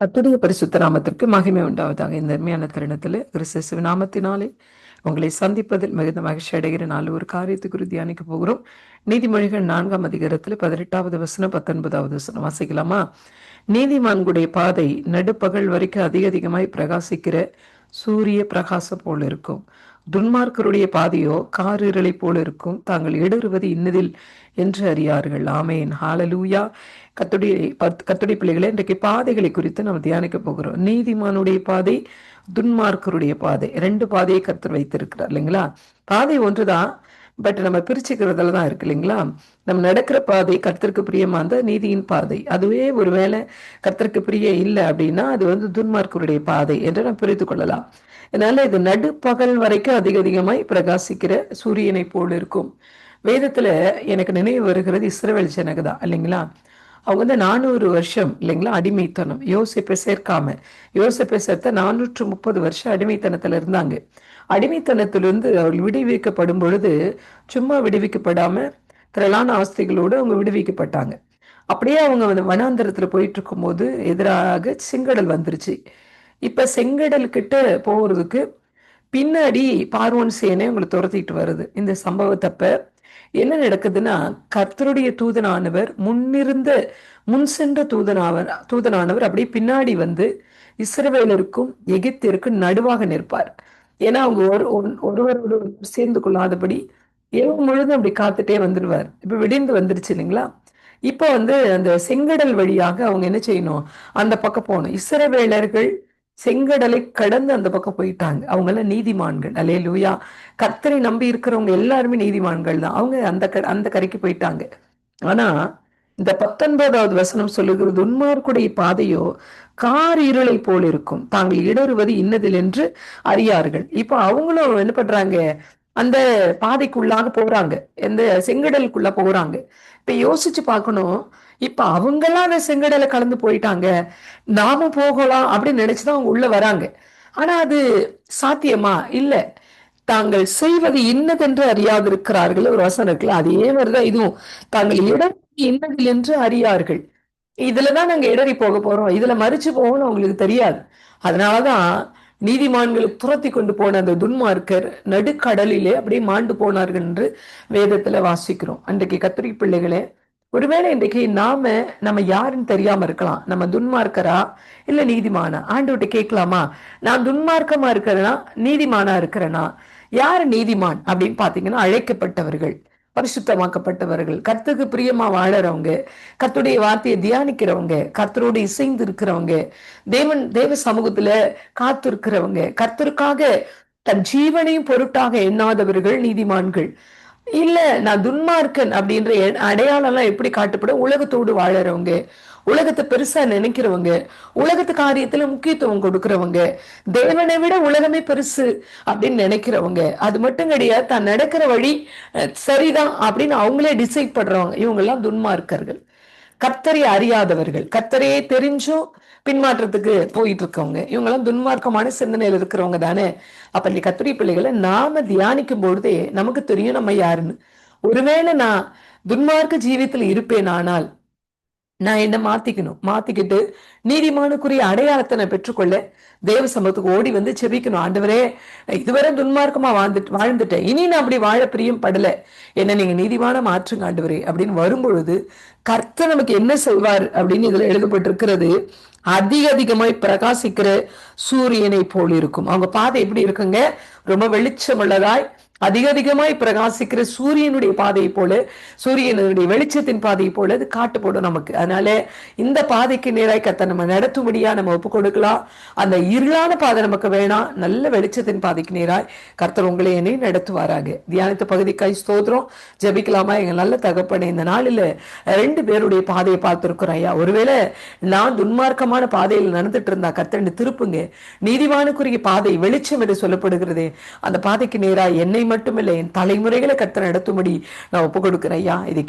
கர்த்தருடைய பரிசுத்த நாமத்திற்கு மகிமை உண்டாவதாக. இந்த அருமையான தருணத்தில் கிறிஸ்து நாமத்தினாலே உங்களை சந்திப்பதில் மிகுந்த மகிழ்ச்சி அடைகிற நாள் ஒரு காரியத்தை குறித்து தியானிக்க போகிறோம். நீதிமொழிகள் 4ஆம் அதிகாரத்தில் 18வது வசனம் 19வது வசனம் வாசிக்கலாமா? நீதிமான்களுடைய பாதை நடுப்பகல் வரைக்கும் அதிக அதிகமாய் பிரகாசிக்கிற சூரிய பிரகாசம் போல இருக்கும். துன்மார்க்கருடைய பாதையோ காரிருளை போல இருக்கும். தாங்கள் இடறுவது இன்னதில் என்று அறியார்கள். ஆமேன், ஹalleluya. கர்த்தருடைய பிள்ளைகளே, இன்றைக்கு பாதைகளை குறித்து நம்ம தியானிக்க போகிறோம். நீதிமானுடைய பாதை, துன்மார்க்கருடைய பாதை, ரெண்டு பாதையை கர்த்தர் வைத்திருக்கிறார் இல்லைங்களா? பாதை ஒன்றுதான், பட் நம்ம பிரிச்சுக்கிறதுல தான் இருக்கு இல்லைங்களா? நம்ம நடக்கிற பாதை கர்த்தருக்கு பிரியமானது நீதியின் பாதை. அதுவே ஒருவேளை கர்த்தருக்கு பிரிய இல்லை அப்படின்னா அது துன்மார்க்கருடைய பாதை என்று நம்ம பிரித்து கொள்ளலாம். அதனால இது நடுப்பகல் வரைக்கும் அதிக அதிகமாய் பிரகாசிக்கிற சூரியனை போல் இருக்கும். வேதத்துல எனக்கு நினைவு வருகிறது இஸ்ரவேல் ஜனங்க தான் இல்லைங்களா? அவங்க 400 வருஷம் இல்லைங்களா அடிமைத்தனம். யோசேப்பை சேர்த்த 430 வருஷம் அடிமைத்தனத்துல இருந்தாங்க. அடிமைத்தனத்திலிருந்து அவர்கள் விடுவிக்கப்படும் பொழுது சும்மா விடுவிக்கப்படாம திரளான ஆஸ்திகளோடு அவங்க விடுவிக்கப்பட்டாங்க. அப்படியே அவங்க வனாந்தரத்துல போயிட்டு இருக்கும் போது எதிராக செங்கடல் வந்துருச்சு. இப்ப செங்கடல் கிட்ட போறதுக்கு பின்னாடி பார்வோன் சேனை உங்களை துரத்திட்டு வருது. இந்த சம்பவத்தப்ப என்ன நடக்குதுன்னா, கர்த்தருடைய தூதனானவர் முன் சென்ற தூதனானவர் அப்படியே பின்னாடி இஸ்ரவேலருக்கும் எகிப்திற்கும் நடுவாக நிற்பார். ஏன்னா அவங்க ஒருவரோடு சேர்ந்து கொள்ளாதபடி இரவு முழுதும் அப்படி காத்துட்டே வந்துடுவார். இப்ப விடிந்து வந்துருச்சு இல்லைங்களா? இப்போ அந்த செங்கடல் வழியாக அவங்க என்ன செய்யணும்? அந்த பக்கம் போகணும். இஸ்ரவேலர்கள் செங்கடலை கடந்து அந்த பக்கம் போயிட்டாங்க. அவங்க எல்லாம் நீதிமான்கள். அல்லேலூயா. கர்த்தரை நம்பி இருக்கிறவங்க எல்லாருமே நீதிமான்கள் தான். அவங்க அந்த கரைக்கு போயிட்டாங்க. ஆனா இந்த 19வது வசனம் சொல்லுகிறது, உன்மார்க்குடைய பாதையோ கார் இருளை போல் இருக்கும். தாங்கள் இடறுவது இன்னதில் என்று அறியார்கள். இப்ப அவங்களும் என்ன பண்றாங்க? அந்த பாதைக்குள்ளாக போறாங்க, எந்த செங்கடலுக்குள்ள போறாங்க. இப்ப யோசிச்சு பார்க்கணும். இப்ப அவங்கெல்லாம் அந்த செங்கடலை கலந்து போயிட்டாங்க, நாம போகலாம் அப்படின்னு நினைச்சுதான் அவங்க உள்ள வராங்க. ஆனா அது சாத்தியமா? இல்ல. தாங்கள் செய்வது இன்னதென்று அறியாதிருக்கிறார்கள் ஒரு வசனம் இருக்குல்ல, அதே மாதிரிதான் இதுவும். தாங்கள் இடம் இன்னதில் என்று அறியார்கள். இதுலதான் நாங்க இடறி போக போறோம், இதுல மறிச்சு போகணும்னு அவங்களுக்கு தெரியாது. அதனாலதான் நீதிமான்களை துரத்தி கொண்டு போன அந்த துன்மார்க்கர் நடுக்கடலிலே அப்படியே மாண்டு போனார்கள் என்று வேதத்துல வாசிக்கிறோம். அன்றைக்கு கத்திரிக்கை பிள்ளைகளே, ஒருவேளை இன்றைக்கு நம்ம யாருன்னு தெரியாம இருக்கலாம். நம்ம துன்மார்க்கரா இல்ல நீதிமானா? ஆண்டவர்கிட்ட கேட்கலாமா, நான் துன்மார்க்கமா இருக்கிறேனா நீதிமானா இருக்கிறேனா? யாரு நீதிமான் அப்படின்னு பாத்தீங்கன்னா, அழைக்கப்பட்டவர்கள், பரிசுத்தமாக்கப்பட்டவர்கள், கர்த்தருக்கு பிரியமா வாழறவங்க, கர்த்தருடைய வார்த்தையை தியானிக்கிறவங்க, கர்த்தரோடு இசைந்து இருக்கிறவங்க, தேவ சமூகத்துல காத்து இருக்கிறவங்க, கர்த்தருக்காக தன் ஜீவனையும் பொருட்டாக எண்ணாதவர்கள் நீதிமான்கள். இல்ல, நான் துன்மார்க்கன் அப்படின்ற அடையாளம் எல்லாம் எப்படி காட்டப்படும்? உலகத்தோடு வாழறவங்க, உலகத்தை பெருசா நினைக்கிறவங்க, உலகத்து காரியத்துல முக்கியத்துவம் கொடுக்கிறவங்க, தேவனை விட உலகமே பெருசு அப்படின்னு நினைக்கிறவங்க. அது மட்டும் கிடையாது, தான் நடக்கிற வழி சரிதான் அப்படின்னு அவங்களே டிசைட் பண்றவங்க. இவங்க எல்லாம் துன்மார்க்கர்கள், கர்த்தரை அறியாதவர்கள், கர்த்தரையே தெரிஞ்சும் பின்மாற்றத்துக்கு போயிட்டு இருக்கவங்க. இவங்கெல்லாம் துன்மார்க்கமான சிந்தனையில இருக்கிறவங்க தானே. அப்ப நீ கர்த்தருடைய பிள்ளைகளை நாம தியானிக்கும் பொழுதே நமக்கு தெரியும் நம்ம யாருன்னு. ஒருவேளை நான் துன்மார்க்க ஜீவியத்தில் இருப்பேன், ஆனால் நான் என்ன மாத்திக்கிட்டு நீதிமானுக்குரிய அடையாளத்தை நான் பெற்றுக்கொள்ள தேவ சமூகத்துக்கு ஓடி செபிக்கணும். ஆண்டவரே, இதுவரை துன்மார்க்கமா வாழ்ந்துட்டேன், இனி நான் அப்படி வாழ பிரியம் படல, என்ன நீங்க நீதிமான மாற்றுங்க ஆண்டவரே அப்படின்னு வரும்பொழுது கர்த்தர் நமக்கு என்ன செய்வார் அப்படின்னு இதுல எழுதப்பட்டிருக்கிறது, அதிக அதிகமாய் பிரகாசிக்கிற சூரியனை போல் இருக்கும். அவங்க பாதை எப்படி இருக்குங்க? ரொம்ப வெளிச்சம் உள்ளதாய் அதிக அதிகமாய் பிரகாசிக்கிற சூரியனுடைய பாதையை போல, சூரியனுடைய வெளிச்சத்தின் பாதையை போல அது காட்டுப்படும் நமக்கு. அதனால இந்த பாதைக்கு நேராய் கர்த்தர் நம்ம நடத்தும்படியா நம்ம ஒப்பு கொடுக்கலாம். அந்த இருளான பாதை நமக்கு வேணாம், நல்ல வெளிச்சத்தின் பாதைக்கு நேராய் கர்த்தர் உங்களை என்னை நடத்துவாராக. தியானித்த பகுதிக்காய் ஸ்தோத்திரம். ஜெபிக்கலாமா? எங்க நல்ல தகப்பனே, இந்த நாளில 2 பேருடைய பாதையை பார்த்திருக்கிறோம் ஐயா. ஒருவேளை நான் துன்மார்க்கமான பாதையில் நடந்துட்டு இருந்தா கர்த்தர் திருப்புங்க. நீதிமானுக்குரிய பாதை வெளிச்சம் என்று சொல்லப்படுகிறதே, அந்த பாதைக்கு நேராய் என்னை மட்டுமில்லை என் தலைமுறைகளை கர்த்தர் நடத்தும்படி நான் ஒப்பு கொடுக்கிறேன் ஐயா. இதை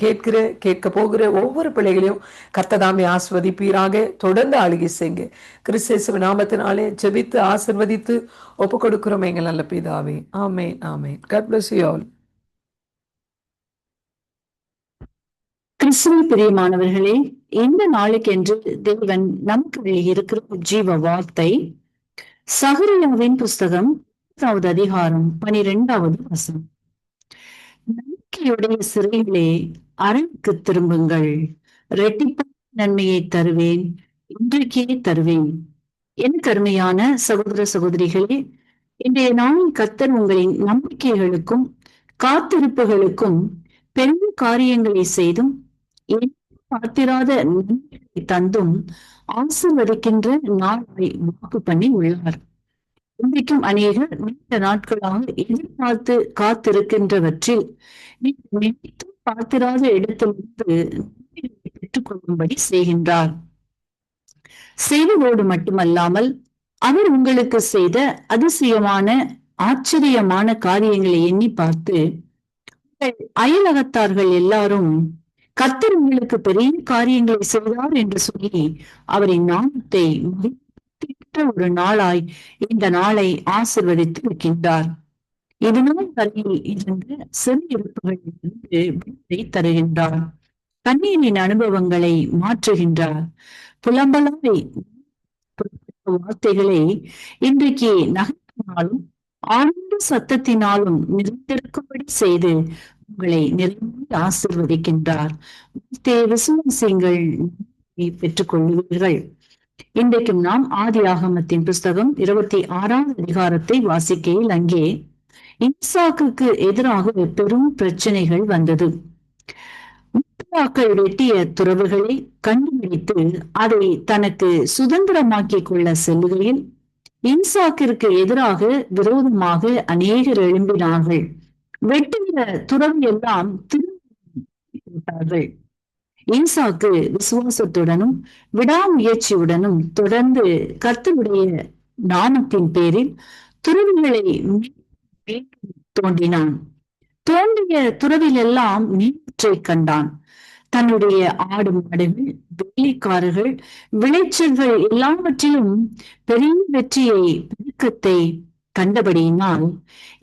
கேட்க போகிற ஒவ்வொரு பிள்ளைகளையும் கர்த்ததாமே ஆசிர்வதிப்பீராக. தொடர்ந்து ஆளுகை செய்யுங்க. கிறிஸ்து நாமத்தினாலே ஜெபித்து ஆசிர்வதித்து ஒப்பு கொடுக்கிறோம் எங்கள் நல்ல பிதாவே. ஆமென், ஆமென். God bless you all. கிறிஸ்துவில் பிரியமானவர்களே, இந்த நாளுக்கென்று தேவன் நமக்கு இருக்கிற ஜீவ வார்த்தை சகரியாவின் புஸ்தகம் 10வது அதிகாரம் 12வது வசனம். நம்பிக்கையுடைய சிறைகளே, அரணுக்கு திரும்புங்கள், இரட்டிப்பான நன்மையை தருவேன், இன்றைக்கே தருவேன். என் கருமையான சகோதர சகோதரிகளே, இன்றைய நாளில் கர்த்தர் உங்களின் நம்பிக்கைகளுக்கும் காத்திருப்புகளுக்கும் பெரிய காரியங்களை செய்தும் பார்த்திராத நன்மைகளை தந்தும் ஆசீர்வதிக்கின்ற நாளை வாக்கு பண்ணி உள்ளார். இன்றைக்கும் அநேகர் நீண்ட நாட்களாக எதிர்பார்த்து காத்திருக்கின்றவற்றில் நினைத்து பார்த்திராத இடத்திலிருந்து பெற்றுக் கொள்ளும்படி செய்கின்றார். செய்வதோடு மட்டுமல்லாமல் அவர் உங்களுக்கு செய்த அதிசயமான ஆச்சரியமான காரியங்களை எண்ணி பார்த்து அயலகத்தார்கள் எல்லாரும் கர்த்தர் உங்களுக்கு பெரிய காரியங்களை செய்தார் என்று சொல்லி அவரின் நாமத்தை ஒரு நாளாய் இந்த நாளை ஆசிர்வதித்து இருக்கின்றார். இதனால் வரையில் இருந்து சிறையிருப்புகளிலிருந்து தருகின்றார். கண்ணீரின் அனுபவங்களை மாற்றுகின்றார். புலம்பலாய் வார்த்தைகளை இன்றைக்கு நகர்த்தினாலும் ஆழ்ந்த சத்தத்தினாலும் நிறைந்திருக்கும்படி செய்து உங்களை நிறைய ஆசீர்வதிக்கின்றார். விசுவாசிங்கள் பெற்றுக் கொள்வீர்கள். இன்றைக்கும் நாம் ஆதியாகமத்தின் புஸ்தகம் 26வது அதிகாரத்தை வாசிக்கையில் அங்கே ஈசாக்குக்கு எதிராக பெரும் பிரச்சனைகள் வந்தது. வெட்டிய துறவுகளை கண்டுபிடித்து அதை தனக்கு சுதந்திரமாக்கிக் கொள்ள செல்லுகையில் ஈசாக்கிற்கு எதிராக விரோதமாக அநேகர் எழும்பினார்கள். வெட்டுகிற துறவு எல்லாம் திரும்பிவிட்டார்கள். ஈசாக்கு விசுவாசத்துடனும் விடாமுயற்சியுடனும் தொடர்ந்து கர்த்தருடைய நாமத்தின் பேரில் துறவுகளை தோண்டினான். தோண்டிய துறவிலெல்லாம் நீற்றை கண்டான். தன்னுடைய ஆடு மாடுகள், வேலைக்காரர்கள், விளைச்சல்கள் எல்லாவற்றிலும் பெரிய வெற்றியை, பெருக்கத்தை கண்டபடியினால்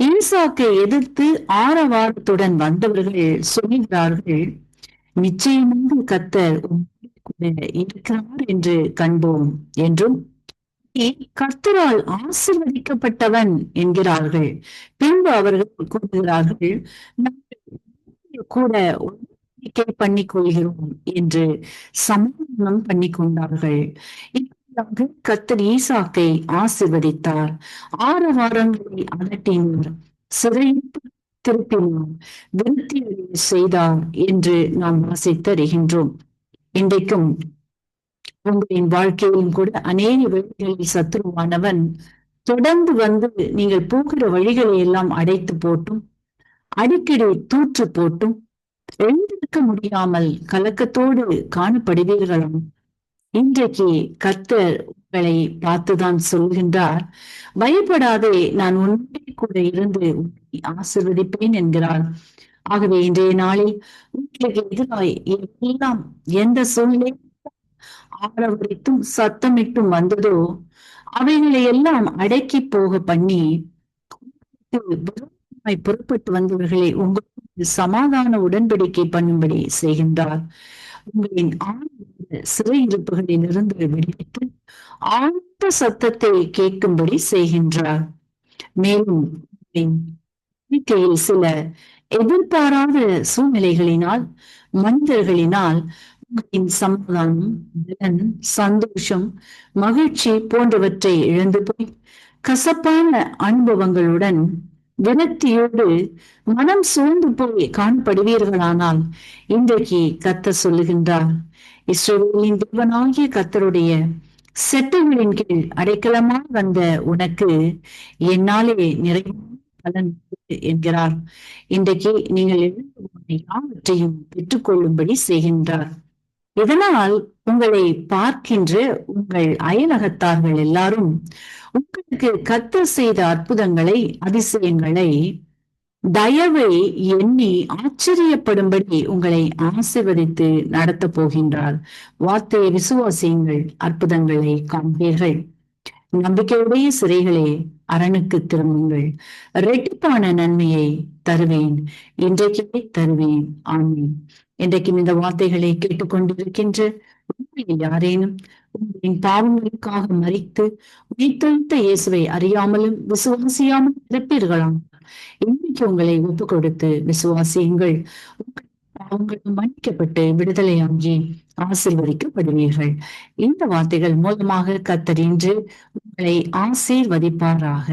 ஈசாக்கை எதிர்த்து ஆரவாரத்துடன் வந்தவர்கள் சொல்கிறார்கள், நிச்சயமாக கர்த்தர் கூட இருக்கிறார் என்று கண்டோம் என்றும் கர்த்தரால் ஆசீர்வதிக்கப்பட்டவன் என்கிறார்கள். பின்பு அவர்கள் கூறுகிறார்கள், கூட பண்ணிக் கொள்கிறோம் என்று சமாதானம் பண்ணி கொண்டார்கள். இப்படியாக கர்த்தர் ஈசாக்கை ஆசீர்வதித்தார். ஆரவாரங்களை அகற்றினார், சிறைப்பு திருப்பினார், விருத்தி செய்தார் என்று நாம் வாசித்தறிகின்றோம். இன்றைக்கும் உங்களின் வாழ்க்கையிலும் கூட அநேக வழிகளில் சத்துருவானவன் தொடர்ந்து வந்து நீங்கள் போகிற வழிகளை எல்லாம் அடைத்து போட்டும் அடிக்கடி தூற்று போட்டும் எழுந்திருக்க முடியாமல் கலக்கத்தோடு காணப்படுவீர்களும். இன்றைக்கு கர்த்தர் உங்களை பார்த்துதான் சொல்கின்றார், பயப்படாதே, நான் உன்னுடைய கூட இருந்து உன்னை ஆசீர்வதிப்பேன் என்கிறார். ஆகவே இன்றைய நாளில் உங்களுக்கு எதிராய் எல்லாம் எந்த சூழ்நிலை ஆரவரித்தும் சத்தமிட்டும் வந்ததோ அவைகளை எல்லாம் அடக்கி போக பண்ணி புறப்பட்டு வந்தவர்களை உங்களுக்கு சமாதான உடன்படிக்கை பண்ணும்படி செய்கின்றார். உங்களின் ஆழ்ந்த சிறையிருப்புகளில் இருந்து விடுவித்து ஆழ்ந்த சத்தத்தை கேட்கும்படி செய்கின்றார். மேலும் சில எதிர்பாராத சூழ்நிலைகளினால், மனிதர்களினால் உங்களின் சமாதானம், பலன், சந்தோஷம், மகிழ்ச்சி போன்றவற்றை இழந்து போய் கசப்பான அனுபவங்களுடன் விரக்தியோடு மனம் சூழ்ந்து போய் காணப்படுவீர்களானால் இன்றைக்கு கர்த்தர் சொல்லுகின்றார், இஸ்ரவேலின் தேவனாகிய கர்த்தருடைய செட்டைகளின் கீழ் அடைக்கலமாய் வந்த உனக்கு என்னாலே நிறைய பலன் என்கிறார். இன்றைக்கு நீங்கள் யாவற்றையும் பெற்றுக்கொள்ளும்படி செய்கின்றார். இதனால் உங்களை பார்க்கின்ற உங்கள் அயலகத்தார்கள் எல்லாரும் உங்களுக்கு கர்த்தர் செய்த அற்புதங்களை, அதிசயங்களை, தயவை எண்ணி ஆச்சரியப்படும்படி உங்களை ஆசீர்வதித்து நடத்த போகின்றார். வார்த்தையை விசுவாசியுங்கள், அற்புதங்களை காண்பீர்கள். நம்பிக்கையுடைய சிறைகளே, அரணுக்கு திரும்புங்கள். இரட்டிப்பான நன்மையை தருவேன், இன்றைக்கே தருவேன். ஆமென். இன்றைக்கும் இந்த வார்த்தைகளை கேட்டுக்கொண்டிருக்கின்ற உங்களில் யாரேனும் உங்களின் பாவங்களுக்காக மரித்து உயிர்த்தெழுந்த இயேசுவை அறியாமலும் விசுவாசியாமல் இருப்பீர்களாம், இன்றைக்கு உங்களை ஒப்பு கொடுத்து விசுவாசியுங்கள். உங்கள் பாவங்களும் மன்னிக்கப்பட்டு விடுதலையாகி ஆசீர்வதிக்கப்படுவீர்கள். இந்த வார்த்தைகள் மூலமாக கர்த்தர் இன்று உங்களை ஆசீர்வதிப்பாராக.